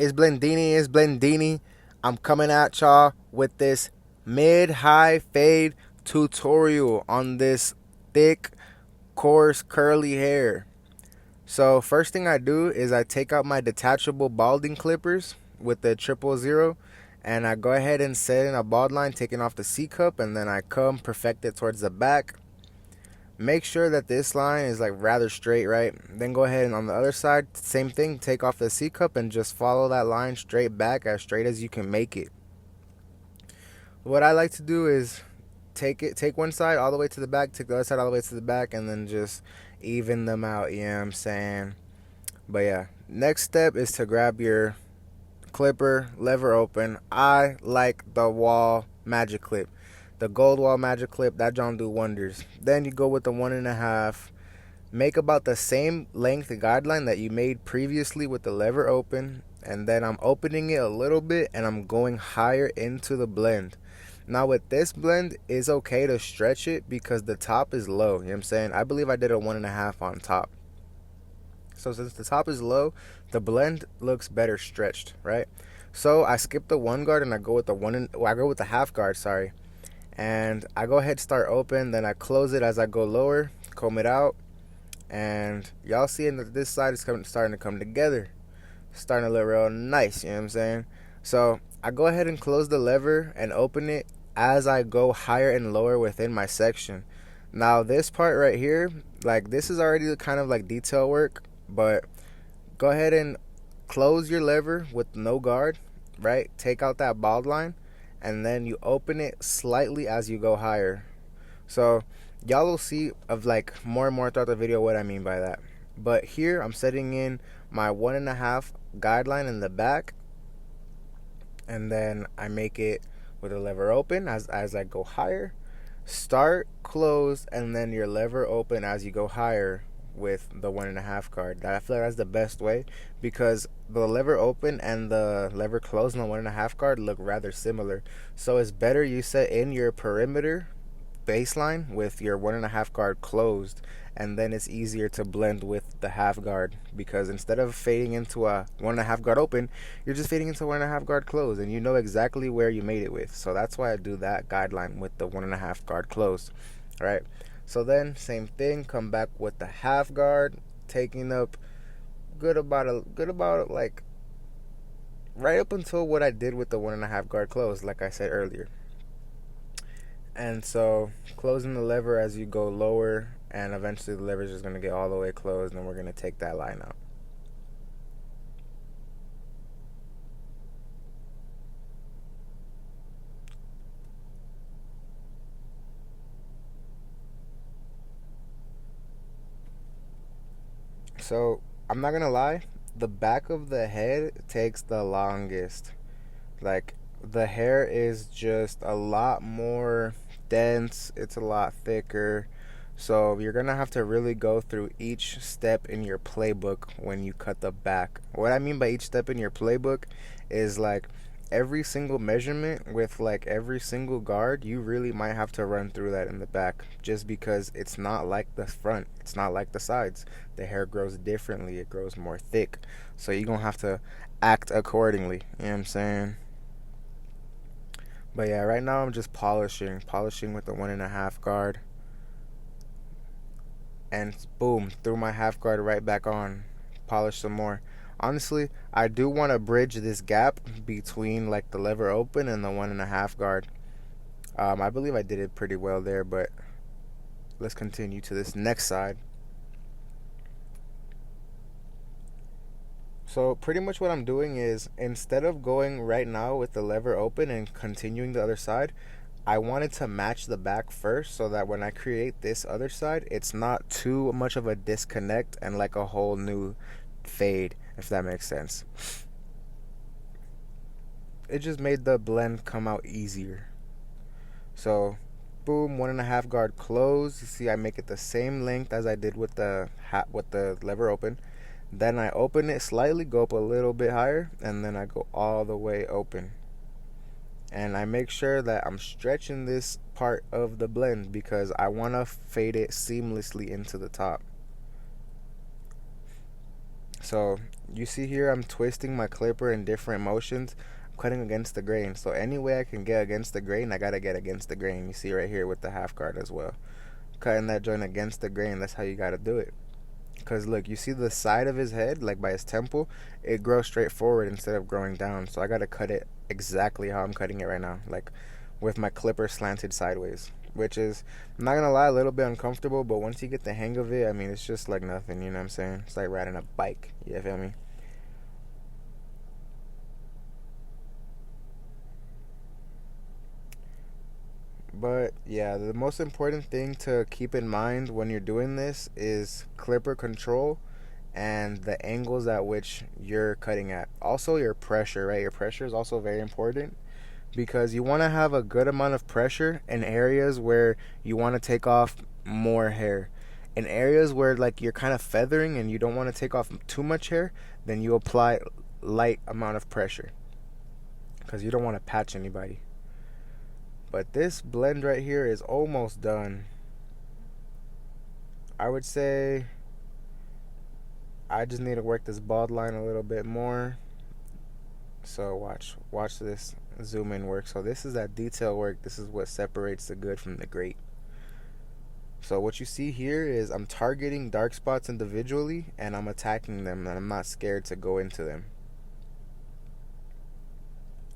It's Blendini, it's Blendini. I'm coming at y'all with this mid-high fade tutorial on this thick, coarse, curly hair. So first thing I do is I take out my detachable balding clippers with the 000, and I go ahead and set in a bald line, taking off the C cup, and then I come perfect it towards the back. Make sure that this line is like rather straight, right? Then go ahead and on the other side, same thing, take off the C cup and just follow that line straight back, as straight as you can make it. What I like to do is take one side all the way to the back, take the other side all the way to the back, and then just even them out, you know what I'm saying? But yeah, next step is to grab your clipper, lever open. I like the wall magic clip. The gold wall magic clip, that John do wonders. Then you go with the 1.5. Make about the same length guideline that you made previously with the lever open. And then I'm opening it a little bit and I'm going higher into the blend. Now with this blend, it's okay to stretch it because the top is low. You know what I'm saying? I believe I did a 1.5 on top. So since the top is low, the blend looks better stretched, right? So I skip the one guard and I go with the half guard, sorry. And I go ahead, start open, then I close it as I go lower, comb it out, and y'all seeing that this side is starting to come together, starting to look real nice, you know what I'm saying? So I go ahead and close the lever and open it as I go higher and lower within my section. Now this part right here, like this is already kind of like detail work, but go ahead and close your lever with no guard, right? Take out that bald line, and then you open it slightly as you go higher. So y'all will see of like more and more throughout the video what I mean by that. But here I'm setting in my 1.5 guideline in the back, and then I make it with the lever open as I go higher. Start, close, and then your lever open as you go higher with the 1.5 guard. I feel like that's the best way because the lever open and the lever close on the 1.5 guard look rather similar. So it's better you set in your perimeter baseline with your 1.5 guard closed, and then it's easier to blend with the half guard because instead of fading into a 1.5 guard open, you're just fading into 1.5 guard closed, and you know exactly where you made it with. So that's why I do that guideline with the 1.5 guard closed, right? So then same thing, come back with the half guard, taking up good about like right up until what I did with the 1.5 guard closed, like I said earlier. And so closing the lever as you go lower, and eventually the lever is just going to get all the way closed, and we're going to take that line out. So I'm not going to lie, the back of the head takes the longest. Like the hair is just a lot more dense, it's a lot thicker. So you're gonna have to really go through each step in your playbook when you cut the back. What I mean by each step in your playbook is like every single measurement with like every single guard, you really might have to run through that in the back just because it's not like the front, it's not like the sides. The hair grows differently, it grows more thick. So you're gonna have to act accordingly, you know what I'm saying? But yeah, right now I'm just polishing with the 1.5 guard, and boom, threw my half guard right back on, polish some more. Honestly, I do want to bridge this gap between like the lever open and the 1.5 guard. I believe I did it pretty well there, but let's continue to this next side. So pretty much what I'm doing is, instead of going right now with the lever open and continuing the other side, I wanted to match the back first so that when I create this other side, it's not too much of a disconnect and like a whole new fade, if that makes sense. It just made the blend come out easier. So boom, 1.5 guard close. You see I make it the same length as I did with the lever open. Then I open it slightly, go up a little bit higher, and then I go all the way open. And I make sure that I'm stretching this part of the blend because I want to fade it seamlessly into the top. So You see here, I'm twisting my clipper in different motions. I'm cutting against the grain. So any way I can get against the grain, I gotta get against the grain. You see right here with the half guard as well. Cutting that joint against the grain, that's how you gotta do it. Because look, you see the side of his head, like by his temple, it grows straight forward instead of growing down. So I gotta cut it exactly how I'm cutting it right now, like with my clipper slanted sideways. Which is, I'm not gonna lie, a little bit uncomfortable, but once you get the hang of it, I mean, it's just like nothing, you know what I'm saying? It's like riding a bike, you feel me? But yeah, the most important thing to keep in mind when you're doing this is clipper control and the angles at which you're cutting at. Also, your pressure, right? Your pressure is also very important because you want to have a good amount of pressure in areas where you want to take off more hair. In areas where like you're kind of feathering and you don't want to take off too much hair, then you apply light amount of pressure because you don't want to patch anybody. But this blend right here is almost done. I would say I just need to work this bald line a little bit more. So watch this zoom in work. So this is that detail work. This is what separates the good from the great. So what you see here is I'm targeting dark spots individually and I'm attacking them and I'm not scared to go into them.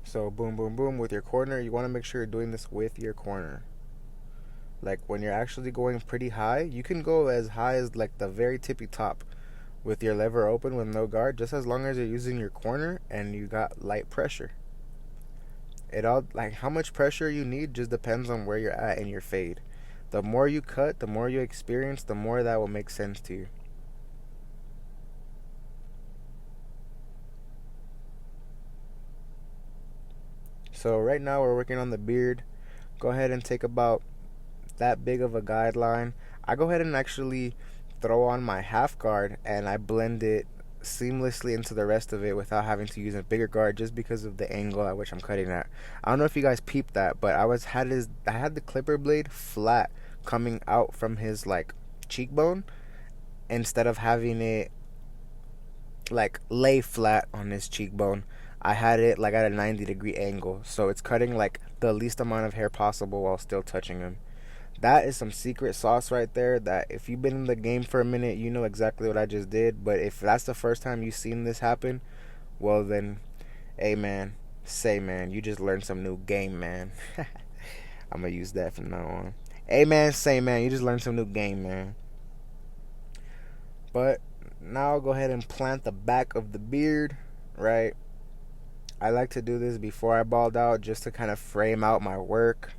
So boom, boom, boom with your corner. You want to make sure you're doing this with your corner. Like when you're actually going pretty high, you can go as high as like the very tippy top with your lever open with no guard, just as long as you're using your corner and you got light pressure. It all, like how much pressure you need just depends on where you're at in your fade. The more you cut, the more you experience, the more that will make sense to you. So right now we're working on the beard. Go ahead and take about that big of a guideline. I go ahead and actually throw on my half guard and I blend it seamlessly into the rest of it without having to use a bigger guard just because of the angle at which I'm cutting at. I don't know if you guys peeped that, but I had the clipper blade flat coming out from his like cheekbone instead of having it like lay flat on his cheekbone. I had it like at a 90-degree angle, so it's cutting like the least amount of hair possible while still touching him. That is some secret sauce right there that if you've been in the game for a minute, you know exactly what I just did. But if that's the first time you've seen this happen, well then, hey man, say man, you just learned some new game, man. I'm gonna use that from now on. Hey man, say man, you just learned some new game, man. But now I'll go ahead and plant the back of the beard, right? I like to do this before I bald out just to kind of frame out my work.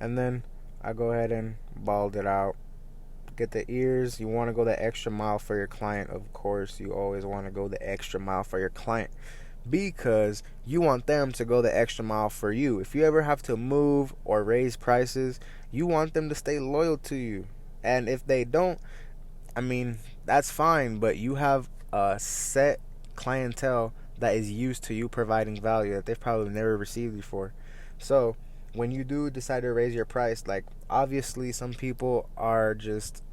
And then I go ahead and bald it out. Get the ears. You want to go the extra mile for your client. Of course, you always want to go the extra mile for your client because you want them to go the extra mile for you. If you ever have to move or raise prices, you want them to stay loyal to you. And if they don't, I mean, that's fine, but you have a set clientele that is used to you providing value that they've probably never received before. So when you do decide to raise your price, like obviously some people are just,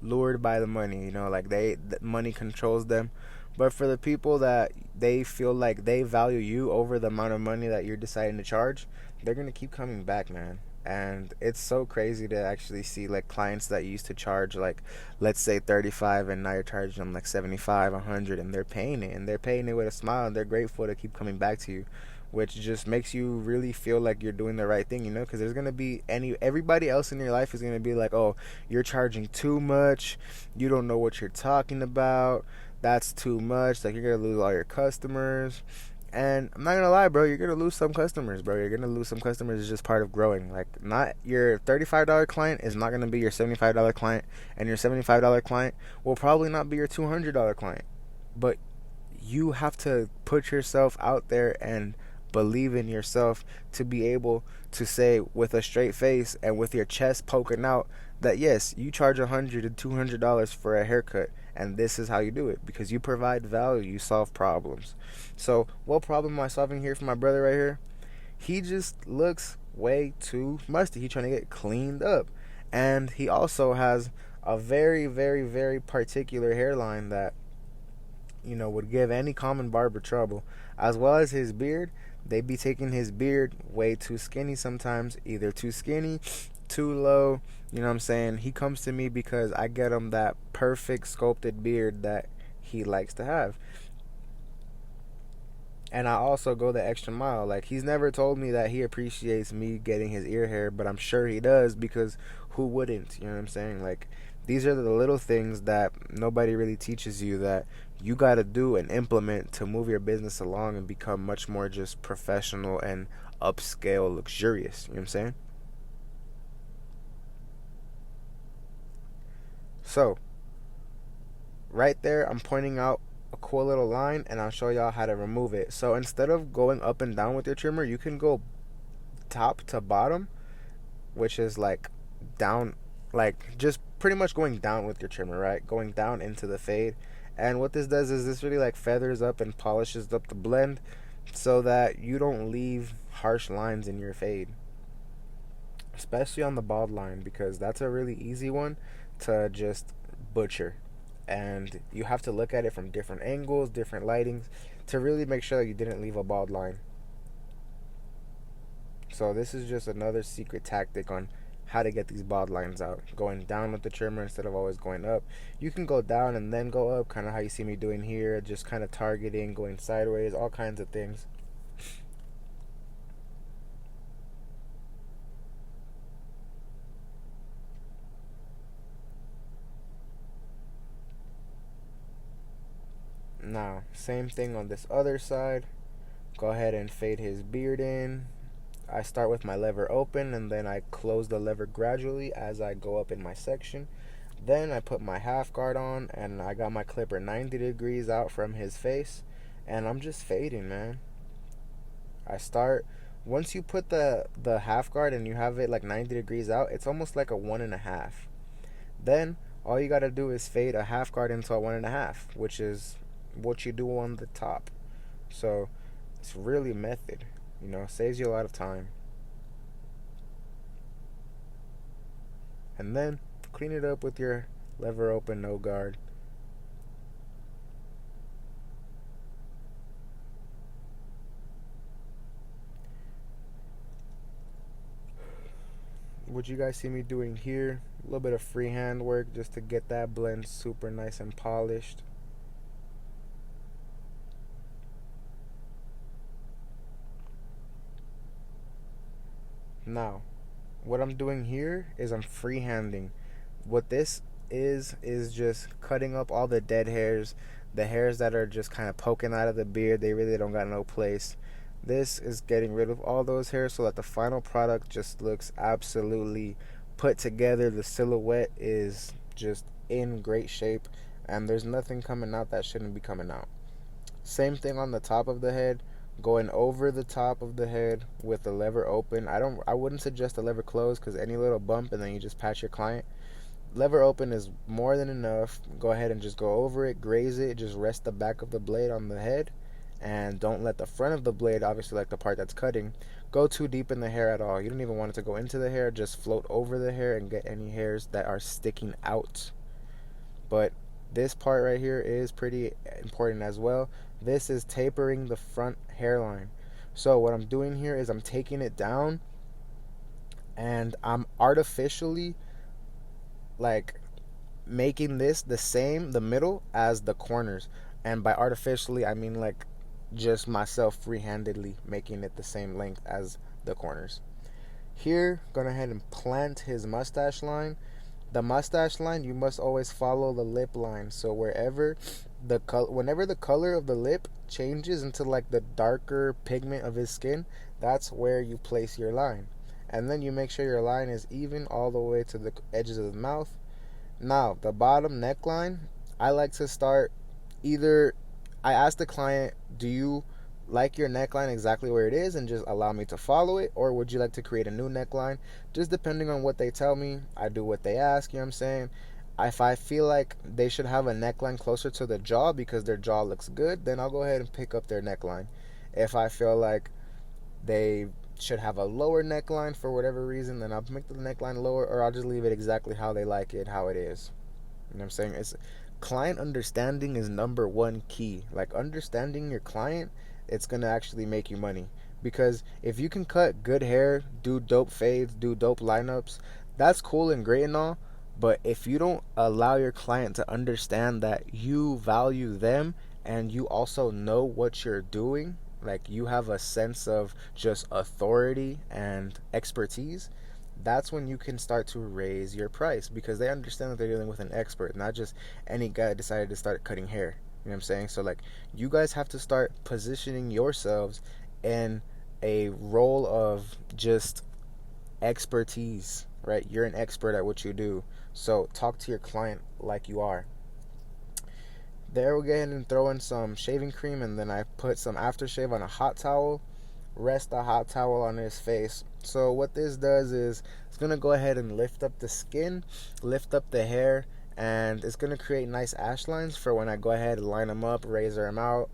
lured by the money, like the money controls them. But for the people that they feel like they value you over the amount of money that you're deciding to charge, they're going to keep coming back, man. And it's so crazy to actually see like clients that used to charge like, let's say 35 and now you're charging them like 75, 100, and they're paying it, and they're paying it with a smile, and they're grateful to keep coming back to you, which just makes you really feel like you're doing the right thing, because there's going to be everybody else in your life is going to be like, oh, you're charging too much, you don't know what you're talking about, that's too much, like you're going to lose all your customers. And I'm not gonna lie, bro, you're gonna lose some customers, bro. You're gonna lose some customers. It's just part of growing. Like, not your $35 client is not gonna be your $75 client, and your $75 client will probably not be your $200 client. But you have to put yourself out there and believe in yourself to be able to say with a straight face and with your chest poking out that yes, you charge $100 and $200 for a haircut, and this is how you do it because you provide value, you solve problems. So what problem am I solving here for my brother right here? He just looks way too musty. He's trying to get cleaned up, and he also has A very, very, very particular hairline that, would give any common barber trouble. As well as his beard, they be taking his beard way too skinny sometimes, either too skinny, too low. You know what I'm saying? He comes to me because I get him that perfect sculpted beard that he likes to have. And I also go the extra mile. Like, he's never told me that he appreciates me getting his ear hair, but I'm sure he does, because who wouldn't? You know what I'm saying? Like, these are the little things that nobody really teaches you that you got to do and implement to move your business along and become much more just professional and upscale, luxurious. You know what I'm saying? So, right there, I'm pointing out a cool little line, and I'll show y'all how to remove it. So instead of going up and down with your trimmer, you can go top to bottom, which is like down, like just pretty much going down with your trimmer, right? Going down into the fade. And what this does is this really like feathers up and polishes up the blend so that you don't leave harsh lines in your fade, especially on the bald line, because that's a really easy one to just butcher. And you have to look at it from different angles, different lightings, to really make sure that you didn't leave a bald line. So this is just another secret tactic on how to get these bald lines out. Going down with the trimmer instead of always going up. You can go down and then go up, kind of how you see me doing here, just kind of targeting, going sideways, all kinds of things. Now, same thing on this other side. Go ahead and fade his beard in. I start with my lever open, and then I close the lever gradually as I go up in my section. Then I put my half guard on, and I got my clipper 90 degrees out from his face, and I'm just fading, man. I start Once you put the half guard and you have it like 90 degrees out, it's almost like a 1.5. Then all you gotta do is fade a half guard into a 1.5, which is what you do on the top. So it's really method, saves you a lot of time. And then clean it up with your lever open, no guard. What you guys see me doing here, a little bit of freehand work just to get that blend super nice and polished. Now, what I'm doing here is I'm freehanding. What this is just cutting up all the dead hairs, the hairs that are just kind of poking out of the beard. They really don't got no place. This is getting rid of all those hairs so that the final product just looks absolutely put together. The silhouette is just in great shape, and there's nothing coming out that shouldn't be coming out. Same thing on the top of the head, going over the top of the head with the lever open. I wouldn't suggest the lever closed, because any little bump and then you just patch your client. Lever open is more than enough. Go ahead and just go over it, graze it, just rest the back of the blade on the head, and don't let the front of the blade, obviously like the part that's cutting, go too deep in the hair at all. You don't even want it to go into the hair. Just float over the hair and get any hairs that are sticking out. But this part right here is pretty important as well. This is tapering the front hairline. So what I'm doing here is I'm taking it down, and I'm artificially like making this the same, the middle, as the corners. And by artificially, I mean like just myself free-handedly making it the same length as the corners. Here, go ahead and plant his mustache line. The mustache line, you must always follow the lip line. So whenever the color of the lip changes into like the darker pigment of his skin, that's where you place your line. And then you make sure your line is even all the way to the edges of the mouth. Now, the bottom neckline, I like to start either, I ask the client, do you like your neckline exactly where it is and just allow me to follow it, or would you like to create a new neckline? Just depending on what they tell me, I do what they ask. You know what I'm saying? If I feel like they should have a neckline closer to the jaw because their jaw looks good, then I'll go ahead and pick up their neckline. If I feel like they should have a lower neckline for whatever reason, then I'll make the neckline lower, or I'll just leave it exactly how they like it, how it is. You know what I'm saying? It's client understanding is number one key. Like understanding your client, it's gonna actually make you money. Because if you can cut good hair, do dope fades, do dope lineups, that's cool and great and all. But if you don't allow your client to understand that you value them and you also know what you're doing, like you have a sense of just authority and expertise, that's when you can start to raise your price because they understand that they're dealing with an expert, not just any guy that decided to start cutting hair. You know what I'm saying? So like you guys have to start positioning yourselves in a role of just expertise, right? You're an expert at what you do. So talk to your client like you are. There we'll go ahead and throw in some shaving cream, and then I put some aftershave on a hot towel, rest the hot towel on his face. So what this does is it's going to go ahead and lift up the skin, lift up the hair, and it's going to create nice ash lines for when I go ahead and line them up, razor them out.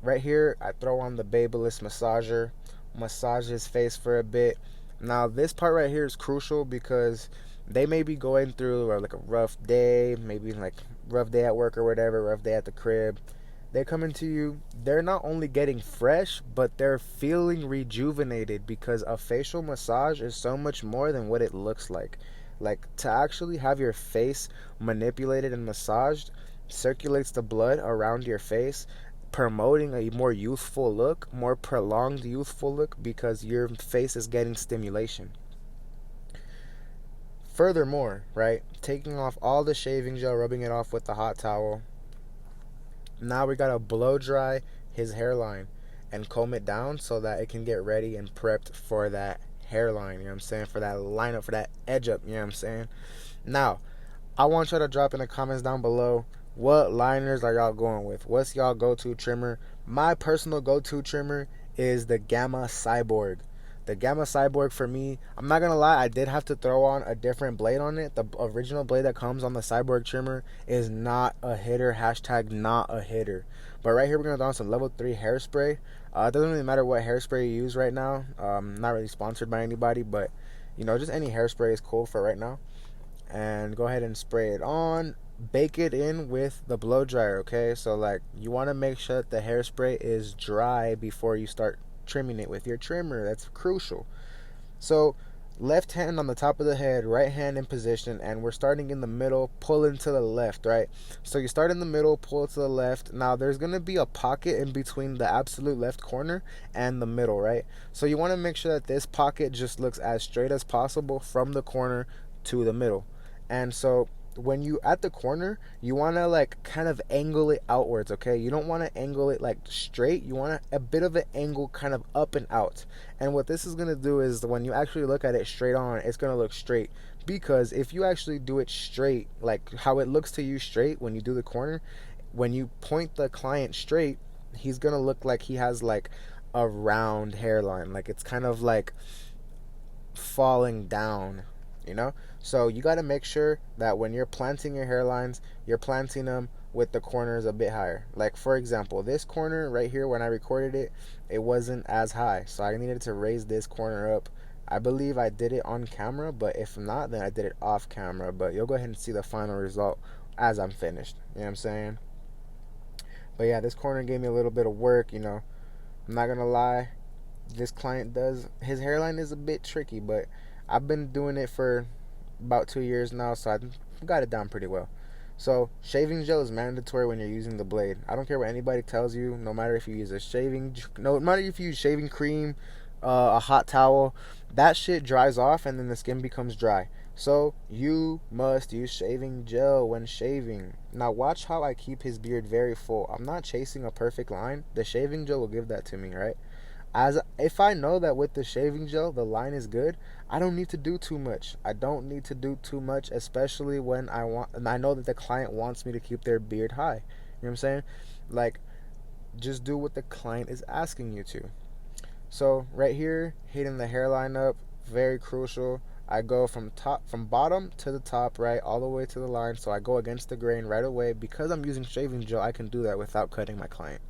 Right here, I throw on the Babyliss massager, massage his face for a bit. Now this part right here is crucial because they may be going through like a rough day, maybe like rough day at work or whatever, rough day at the crib. They come into you, they're not only getting fresh, but they're feeling rejuvenated because a facial massage is so much more than what it looks like. Like to actually have your face manipulated and massaged circulates the blood around your face, promoting a more youthful look, more prolonged youthful look because your face is getting stimulation. Furthermore, right, taking off all the shaving gel, rubbing it off with the hot towel. Now we gotta blow dry his hairline and comb it down so that it can get ready and prepped for that hairline, you know what I'm saying? For that lineup, for that edge up, you know what I'm saying? Now, I want y'all to drop in the comments down below what liners are y'all going with? What's y'all go-to trimmer? My personal go-to trimmer is the Gamma Cyborg. The Gamma Cyborg for me, I'm not going to lie, I did have to throw on a different blade on it. The original blade that comes on the Cyborg trimmer is not a hitter. Hashtag not a hitter. But right here, we're going to throw on some level 3 hairspray. It doesn't really matter what hairspray you use right now. Not really sponsored by anybody, but, you know, just any hairspray is cool for right now. And go ahead and spray it on. Bake it in with the blow dryer, okay? So, like, you want to make sure that the hairspray is dry before you start trimming it with your trimmer. That's crucial. So left hand on the top of the head, right hand in position, and we're starting in the middle, pulling to the left, right? So you start in the middle, pull to the left. Now there's going to be a pocket in between the absolute left corner and the middle, right? So you want to make sure that this pocket just looks as straight as possible from the corner to the middle. And so when you at the corner, you want to like kind of angle it outwards, okay? You don't want to angle it like straight. You want a bit of an angle kind of up and out. And what this is going to do is when you actually look at it straight on, it's going to look straight. Because if you actually do it straight, like how it looks to you straight when you do the corner, when you point the client straight, he's going to look like he has like a round hairline. Like it's kind of like falling down, you know? So you got to make sure that when you're planting your hairlines, you're planting them with the corners a bit higher. Like for example, this corner right here, when I recorded it, it wasn't as high. So I needed to raise this corner up. I believe I did it on camera, but if not, then I did it off camera. But you'll go ahead and see the final result as I'm finished. You know what I'm saying? But yeah, this corner gave me a little bit of work, you know. I'm not going to lie. This client his hairline is a bit tricky, but I've been doing it for about 2 years now, so I've got it down pretty well. So shaving gel is mandatory when you're using the blade. I don't care what anybody tells you. No matter if you use no matter if you use shaving cream, a hot towel, that shit dries off and then the skin becomes dry. So you must use shaving gel when shaving. Now watch how I keep his beard very full. I'm not chasing a perfect line. The shaving gel will give that to me, right? As if I know that with the shaving gel the line is good, I don't need to do too much. I don't need to do too much, especially when I know that the client wants me to keep their beard high. You know what I'm saying? Like, just do what the client is asking you to. So right here, hitting the hairline up, very crucial. I go from bottom to the top, right, all the way to the line. So I go against the grain right away. Because I'm using shaving gel, I can do that without cutting my client.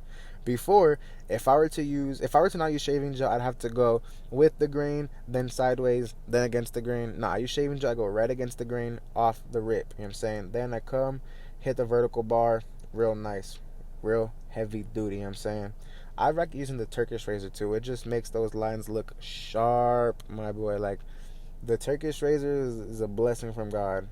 Before, if I were to not use shaving gel, I'd have to go with the grain, then sideways, then against the grain. Nah, I use shaving gel, I go right against the grain, off the rip. You know what I'm saying? Then I come, hit the vertical bar, real nice, real heavy duty. You know what I'm saying? I like using the Turkish razor too. It just makes those lines look sharp, my boy. Like, the Turkish razor is a blessing from God.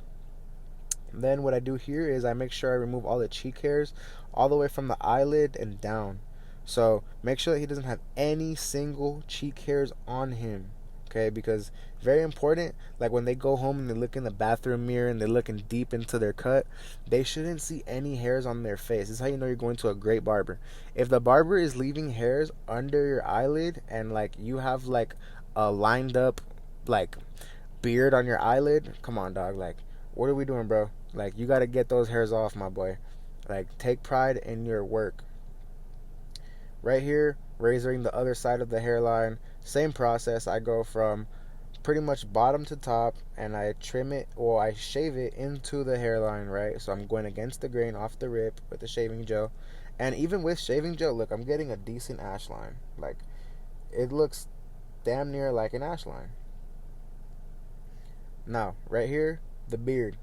Then what I do here is I make sure I remove all the cheek hairs all the way from the eyelid and down. So make sure that he doesn't have any single cheek hairs on him. Okay, because very important, like when they go home and they look in the bathroom mirror and they're looking deep into their cut, they shouldn't see any hairs on their face. This is how you know you're going to a great barber. If the barber is leaving hairs under your eyelid and like you have like a lined up like beard on your eyelid, come on, dog. Like, what are we doing, bro? Like, you got to get those hairs off, my boy. Like, take pride in your work. Right here, razoring the other side of the hairline. Same process. I go from pretty much bottom to top and I trim it, or I shave it into the hairline, right? So I'm going against the grain off the rip with the shaving gel. And even with shaving gel, look, I'm getting a decent ash line. Like, it looks damn near like an ash line. Now, right here, the beard.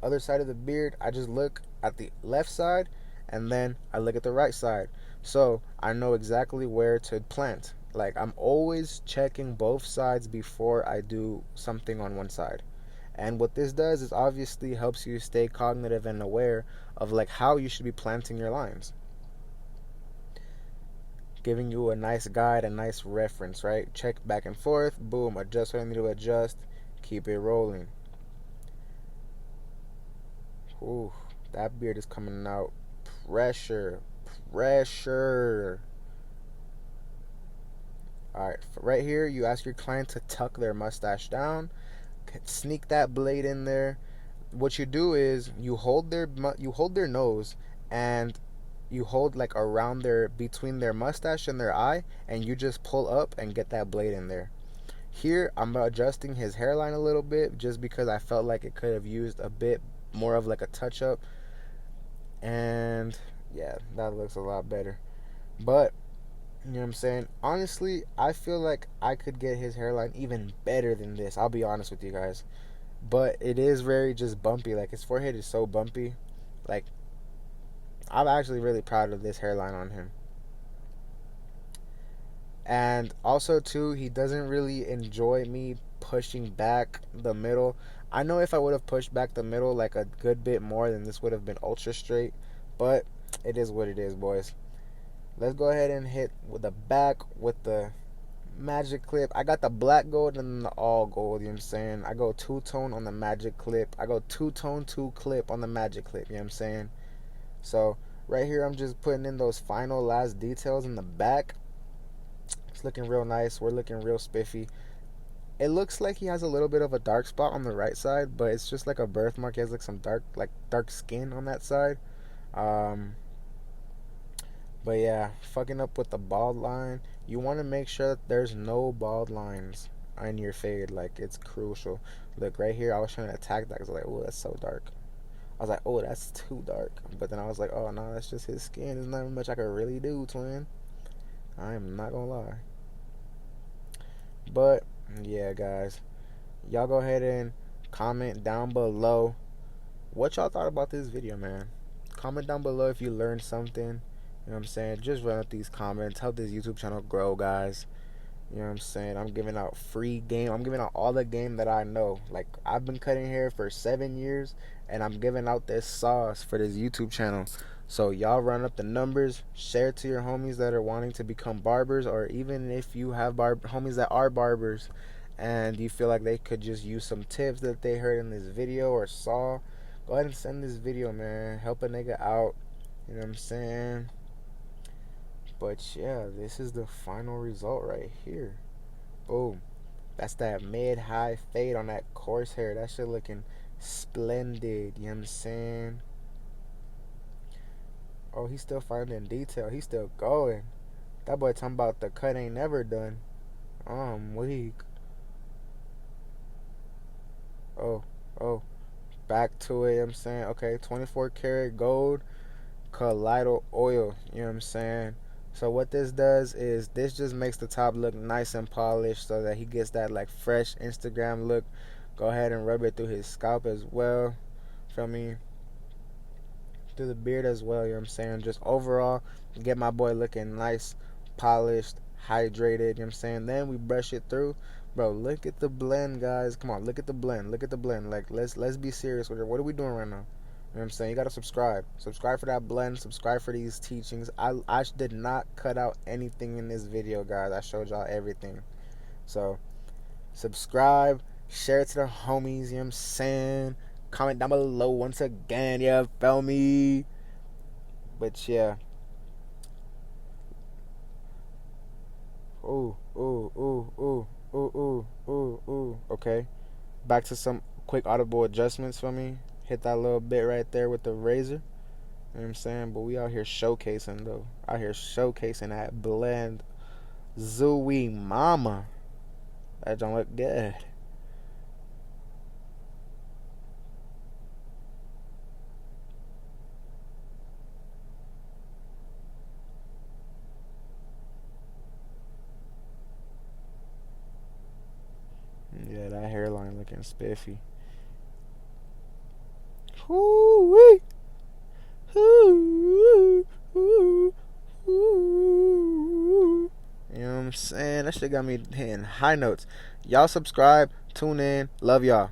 Other side of the beard, I just look at the left side and then I look at the right side. So I know exactly where to plant. Like, I'm always checking both sides before I do something on one side. And what this does is obviously helps you stay cognitive and aware of like how you should be planting your lines. Giving you a nice guide, a nice reference, right? Check back and forth, boom, adjust what I need to adjust, keep it rolling. Ooh, that beard is coming out. Pressure. Pressure. Alright, right here, you ask your client to tuck their mustache down. Sneak that blade in there. What you do is you hold their nose and you hold like around their between their mustache and their eye, and you just pull up and get that blade in there. Here, I'm adjusting his hairline a little bit just because I felt like it could have used a bit more of like a touch up. And yeah, that looks a lot better. But, you know what I'm saying? Honestly, I feel like I could get his hairline even better than this. I'll be honest with you guys. But it is very just bumpy. Like, his forehead is so bumpy. Like, I'm actually really proud of this hairline on him. And also too, he doesn't really enjoy me pushing back the middle. I know if I would have pushed back the middle like a good bit more, then this would have been ultra straight. But it is what it is, boys. Let's go ahead and hit with the back with the magic clip. I got the black gold and the all gold, you know what I'm saying? I go two-tone on the magic clip. I go two-tone, two-clip on the magic clip, you know what I'm saying? So right here, I'm just putting in those final last details in the back. It's looking real nice. We're looking real spiffy. It looks like he has a little bit of a dark spot on the right side, but it's just like a birthmark. He has like some dark skin on that side. Um, but yeah, fucking up with the bald line. You want to make sure that there's no bald lines on your fade. Like, it's crucial. Look right here. I was trying to attack that because I was like, oh, that's so dark. I was like, oh, that's too dark. But then I was like, oh no, that's just his skin. There's not much I can really do, twin. I am not gonna lie. But yeah, guys, y'all go ahead and comment down below what y'all thought about this video, man. Comment down below if you learned something. You know what I'm saying? Just run up these comments. Help this YouTube channel grow, guys. You know what I'm saying? I'm giving out free game. I'm giving out all the game that I know. Like, I've been cutting hair for 7 years, and I'm giving out this sauce for this YouTube channel. So y'all run up the numbers, share it to your homies that are wanting to become barbers, or even if you have homies that are barbers and you feel like they could just use some tips that they heard in this video or saw, go ahead and send this video, man. Help a nigga out. You know what I'm saying? But yeah, this is the final result right here. Boom. That's that mid-high fade on that coarse hair. That shit looking splendid. You know what I'm saying? Oh, he's still finding detail. He's still going. That boy talking about the cut ain't never done. I'm weak. Oh. Back to it, you know what I'm saying? Okay, 24 karat gold colloidal oil. You know what I'm saying? So what this does is this just makes the top look nice and polished so that he gets that like fresh Instagram look. Go ahead and rub it through his scalp as well. Feel me? Through the beard as well, you know what I'm saying? Just overall get my boy looking nice, polished, hydrated, you know what I'm saying? Then we brush it through. Bro, look at the blend, guys. Come on, look at the blend. Look at the blend. Like let's be serious with it. What are we doing right now? You know what I'm saying? You gotta subscribe. Subscribe for that blend. Subscribe for these teachings. I did not cut out anything in this video, guys. I showed y'all everything. So subscribe, share it to the homies, you know what I'm saying? Comment down below once again, yeah, feel me? But yeah. Ooh, ooh, ooh, ooh, ooh, ooh, ooh, ooh. Okay. Back to some quick audible adjustments for me. Hit that little bit right there with the razor. You know what I'm saying? But we out here showcasing though. Out here showcasing that blend. Zooey mama. That don't look good. Yeah, that hairline looking spiffy. Hoo-wee. Hoo-wee. Hoo-wee. You know what I'm saying? That shit got me hitting high notes. Y'all subscribe, tune in, love y'all.